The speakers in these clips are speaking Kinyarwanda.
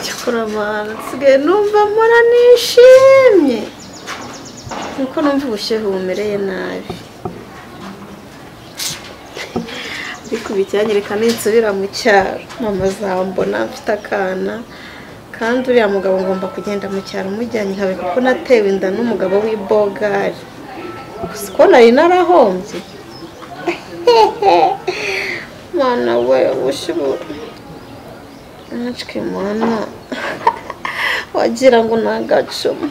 cyakora mana nsigaye numva mpora nishimye nuko numva ubushyuhe bumereye nabi ariko bicyanyereka ninsubira mu cyaro mama zambona mfite akana kandi uriya mugabo ngomba kugenda mu cyaro mujyanye nkabe kuko natewe inda n'umugabo w'ibogari ko nari narahombye mana we ushobora mana wagira ngo nagacuma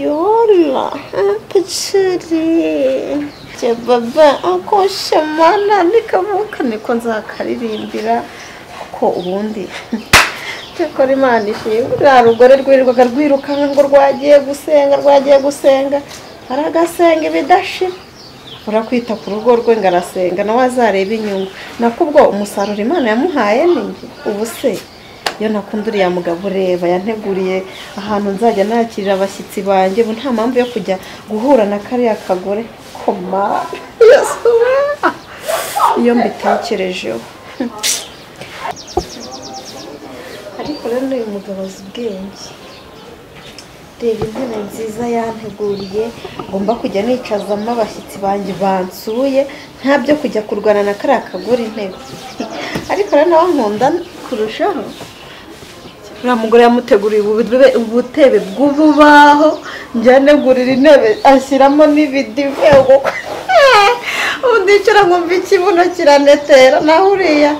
yola piceri baba akosha mana nikavuka niko nzakaririmbira kuko ubundi cyakora Imana ishimwe rugore rwirirwaga rwirukanka ngo rwagiye gusenga aragasenga ibidashira urakwita ku rugo rwe ngarasenga nawe azareba inyungu nakubwo umusaruro Imana yamuhaye ninjye ubu se yo nakunda uriya mugabo ureba yanteguriye ahantu nzajya nakirira abashyitsi banjye ubu nta mpamvu yo kujya guhura na kariya kagore koma iyo mbitekerejeho ariko rero uyu mugabo azi ubwenge reba intebe nziza yanteguriye ngomba kujya nicazamo abashyitsi banjye bansuye nta byo kujya kurwana na kariya kagore intebe ariko rero nawe nkunda kurushaho uriya mugore yamuteguriye ubutebe bw'ububaho njyanegurira intebe ashyiramo n'ibidive undicara nkumva ikibuno kiranetera naho uriya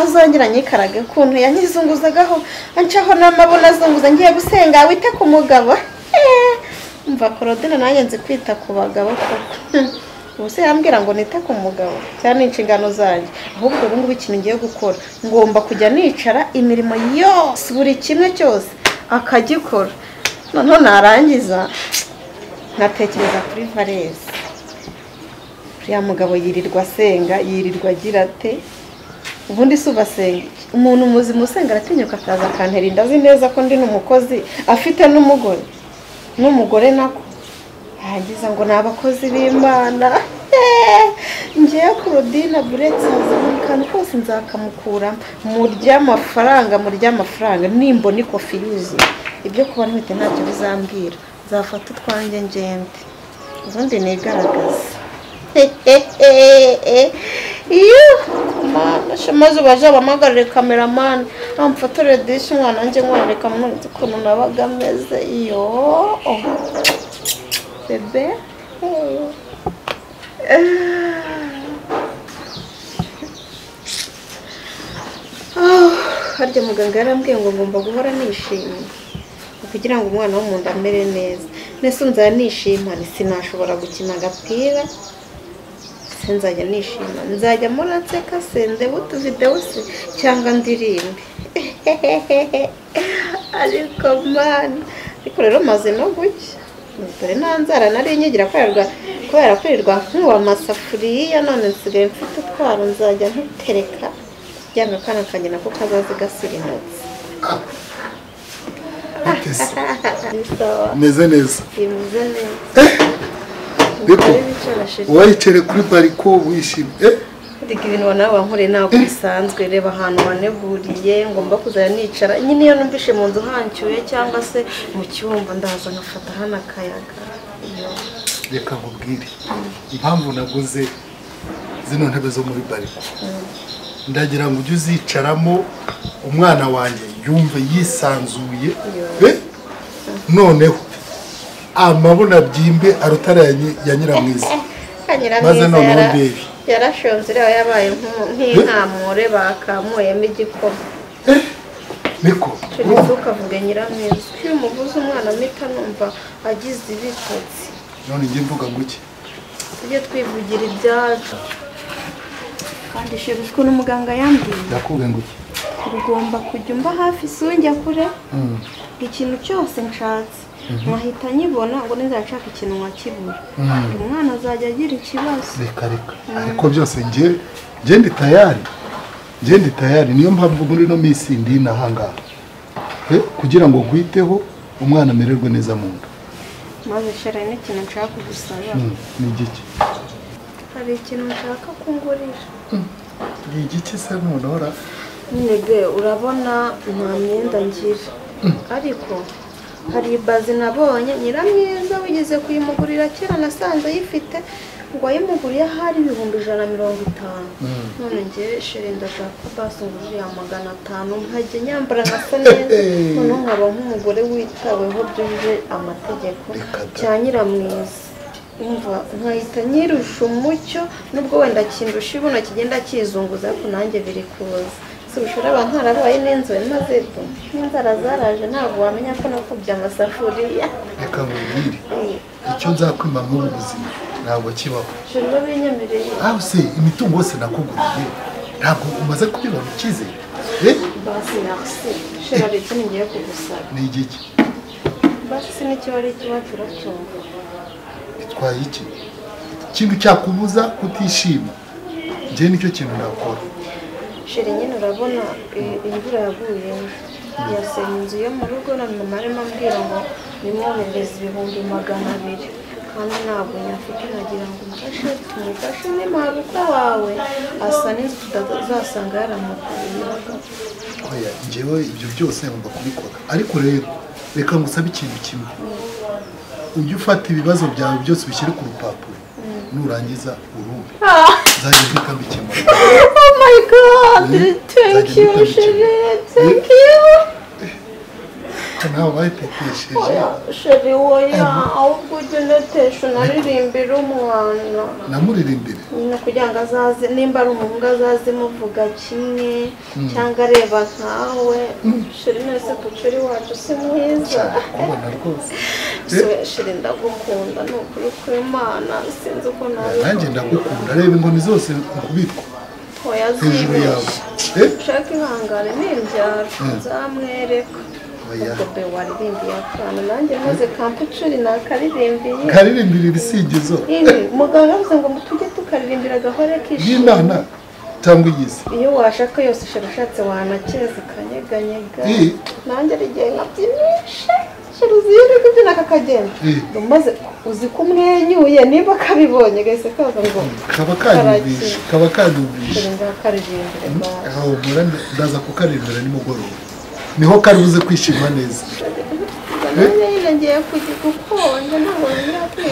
azongera nyikarage ukuntu yanyizunguzagaho ancaho n'amabuno azunguza ngiye gusenga wite ku mugabo mva Claudine nanjye nzi kwita ku bagabo koko ubuse yambwira ngo nite ku mugabo cyane inshingano zanjye ahubwo ubu ngubu ikintu ngiye gukora ngomba kujya nicara imirimo yose buri kimwe cyose akagikora noneho narangiza natekereza kuri Valesi uriya mugabo yirirwa asenga yirirwa agira ate ubundi se ubasenga umuntu muzima usenga aratinyuka akaza akantera inda azi neza ko ndi n'umukozi afite n'umugore nako yagize ngo ni abakozi b'Imana ngiye Claudine buretse buri kantu kose nzakamukura murya amafaranga nimbona ikofi yuzuye ibyo kuba ntwite ntacyo bizambwira nzafata utwanjye ngende ubundi nigaragaza mana shamaze baje bamagarire cameraman amfotore dish umwana nje nkwereka munsi ukuntu nabaga ameze iyo bebe harya muganga yarambwiye ngo ngomba guhora nishimye kugira ngo umwana wo mu nda amere neza nese nzaya nishima sinashobora gukina agapira nzajya nishima nzajya nseka sende butuvideo se cyangwa ndirimbe ariko man ariko rero maze no gucya dore nanzara nari nyigira kubera kwirirwa nk'uwa amasafuriya none nsigaye mfite utwaro nzajya ntutereka byanga kana kanjye nako kazaze gasirimutse meze neza wayicere kuri bariko wishimye ndiga ibintu nawe wankoreye ntabwo bisanzwe reba ahantu waneguriye ngomba kuzajya nicara nyine iyo numvishe mu nzu hancyuye cyangwa se mu cyumba ndaza nkafata hano akayaga reka nkubwire impamvu naguze zino ntebe zo muri bariko ndagira ngo ujye uzicaramo umwana wanjye yumve yisanzuye noneho amabona byimbe arutara ya nyiramwiza maze noneho bebi yarashonze rero yabaye nk'inkamure bakamuyemo igikoma niko ukavuga nyiramwiza iyo umuvuze umwana mpita numva agize ibitotsi none njye mvuga ngo iki tujye twivugira ibyacu kandi shirishwe n'umuganga yambwiye yakubwiye ngo iki ugomba kujya umba hafi sunjya kure ikintu cyose nshatse nkahita nyibona ngo nizashaka ikintu nkakibura umwana azajya agira ikibazo reka ariko byose njye ndi tayari niyo mpamvu muri no minsi ndi nahangaha kugira ngo gwiteho umwana amererwe neza mu nda maze Charlene ikintu nshaka kugusaba ni igiki hari ikintu nshaka kungurira ni igiki se nonora nige urabona nta myenda ngira ariko hari ibazi nabonye nyiramwiza wigeze kuyimugurira kera nasanze ayifite ngo ayimuguriye hari 150 none nge shere ndashaka basungurira 500 nkajye nyambara nkasa neza none nkaba nk'umugore witaweho byuje amategeko cya nyiramwiza umva nkahita nyirusha umucyo nubwo wenda kindusha ibona kigenda kizunguza ko nanjye biri kuza ushobora abantu harabaye n'inzu maze n'inzara zaraje ntabwo wamenya ko nakubye amasafuriya reka nkubwire icyo nzakwima mu buzima ntabwo kibaho shira binyemereye aho se imitungo yose nakuguriye ntabwo umaze kubibona ukize basi merci shira reka ngiye kugusaba ni igiki basi n'icyo ari ikibazo uracyumva bitwaye iki ikintu cyakubuza kutishima njye nicyo kintu nakora shira nyine urabona imvura yaguye yasenye inzu yo mu rugo na mama arimo ambwira ngo nimwohereze 200 kandi ntabwo nyafite nagira ngo umufashe n'impabuka wawe asa n'inzu tutazasanga yaramuguriye oya njyewe ibyo byose ngomba kubikora ariko rero reka ngusabe ikintu kimwe ujye ufata ibibazo byawe byose bishyire ku rupapuro nurangiza urumve nzajya mpita mbikemura oh my god thank you Charlene thank you nawe wayitetesheje sheri woya ahubwo ujye unetesha unaririmbira umwana namuririmbire kugira ngo azaze nimba ari umuhungu azaze muvuga kimwe cyangwa areba nkawe sheri nese puceri wacu si mwiza kubona rwose sheri ndagukunda ni ukuri kw'Imana sinzi uko nanjye ndagukunda reba inkoni zose nkubitwa oya zibeshye ushaka ihangane n'imbyaro nzamwereka ubwo waririmbiye akana nanjye maze kampucuri nakaririmbiye karirimbira ibisingizo muganga avuze ngo tujye tukaririmbira agahore kishimye y'Imana cyangwa iyizi iyo washaka yose ushatse wanakeza kanyeganyega nanjye rigiye nkabyinishe shiruziye uri kubyina kakagenda maze uzi ko umwenyuye niba kabibonye gahise kaza ngo kaba kanyumvishe karirimbire aho ndaza kukaririmbira nimugoroba niho kari buze kwishima neza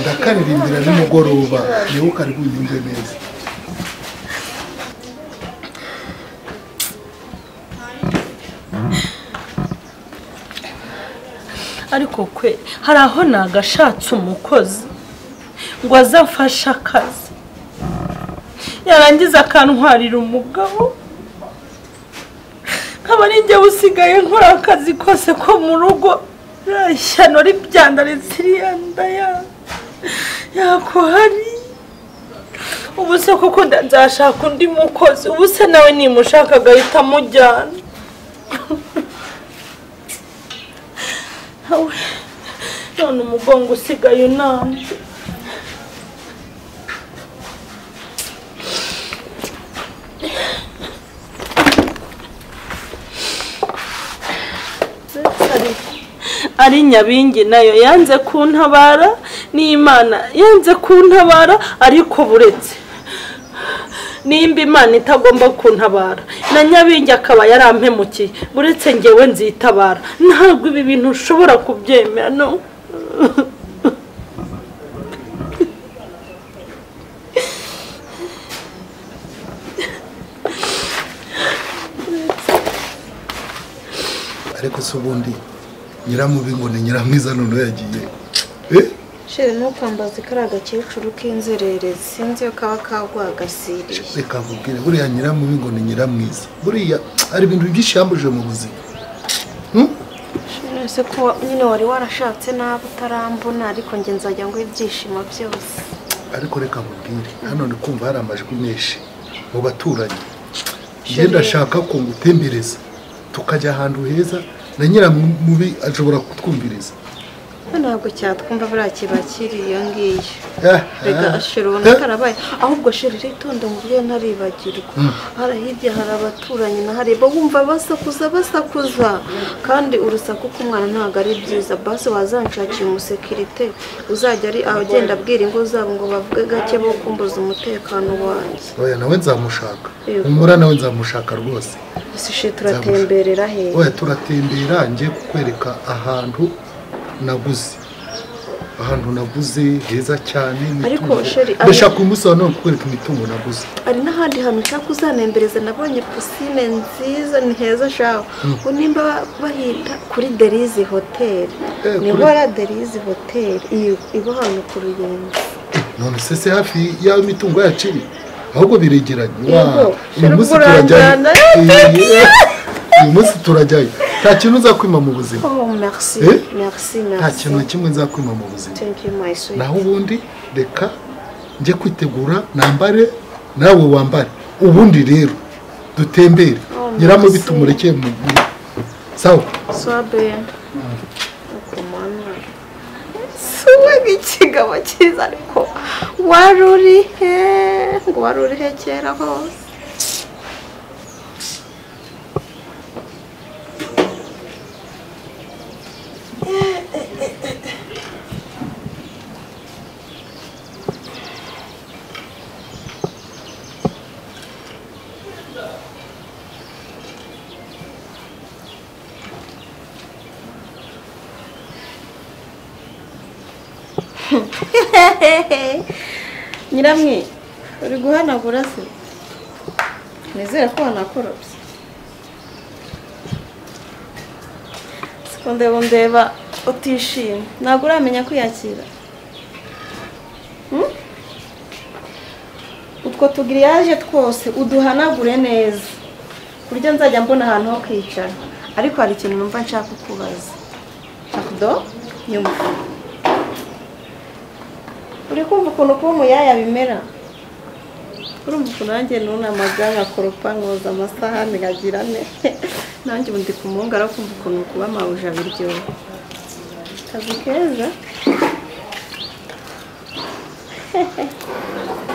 ndakaririmbira nimugoroba niho kari bunyumve neza ariko kwe hari aho nagashatse umukozi ngo azafashe akazi yarangiza akantwarira umugabo nkaba ari njye usigaye nkora akazi kose ko mu rugo rashyano ribyandaritse iriyanda yakuhari ubu se kuko nzashaka undi mukozi ubu se nawe nimushaka agahita amujyana none umugongo usigaye unambye ari nyabingi nayo yanze kuntabara n'Imana yanze kuntabara ariko buretse nimba Imana itagomba kuntabara na nyabingi akaba yarampemukiye buretse ngewe nzitabara ntabwo ibi bintu ushobora kubyemera no ariko se ubundi nyiramubi ngo ni nyiramwiza none yagiye sheri ntukambaze kari agakecuru k'inzererezi sinzi iyo kaba kagwagasiriye reka nkubwire buriya nyiramubi ngo ni nyiramwiza buriya hari ibintu byishambuje mu buzima ese ko nyine wari warashatse nabi utarambona ariko njye nzajya ngo ibyishimo byose ariko reka nkubwire hano ndi kumva hari amajwi menshi mu baturanyi njye ndashaka ko ngutembereza tukajya ahantu heza na nyiramubi ashobora kutwumviriza ntabwo cyatwumva buriya kiba kiri iyo ngiyo rega sheri ubona karabaye ahubwo sheri ritonde mu buryo ntaribagirwa hirya hari abaturanyi nahareba wumva basakuza kandi urusaku k'umwana ntabwo ari byiza basi wazanshakira umusekirite uzajya ari agenda abwira ingo zabo ngo bavuge gake bo kumbuza umutekano wanjye oya nawe nzamushaka umura nawe nzamushaka rwose ese turatemberera he oya turatembera ngiye kukwereka ahantu naguze heza cyane ariko sheri ndashaka umunsi wa none kukwereka imitungo naguze ari n'ahandi hantu ushaka kuzanembereza nabonye pisine nziza ni heza shaho nimba bahita kuri Derizi hoteli niho ra Derizi hoteli iba hano ku Ruyenzi none se hafi y'aho imitungo yacu iri ahubwo biregeranye uyu munsi turajyayo nta kintu uzakwima mu buzima merci nta kintu na kimwe nzakwima mu buzima naho ubundi reka njye kwitegura nambare nawe wambare ubundi rero dutembere nyiramo bitumurekeye mu guri sawa swabe suwe ikigabo cyiza ariko warurihe kera hose Nyiramwe uri guhanagura se nizere ko wanakorobye ndeba utishimye ntabwo uramenya kwiyakira utwo tugiriyaje twose uduhanagure neza ku buryo nzajya mbona ahantu ho kwicara ariko hari ikintu numva nshaka kukubaza do nyumva uri kumva ukuntu kuba umuyaya bimera urumva ukuntu nanjye nunamaga nkakoropa nkoza amasahani nkagira ne nanjye ubundi ku muhungu arakumva ukuntu kuba amawuja biryoha kazi keza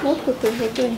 natwe tuvuguye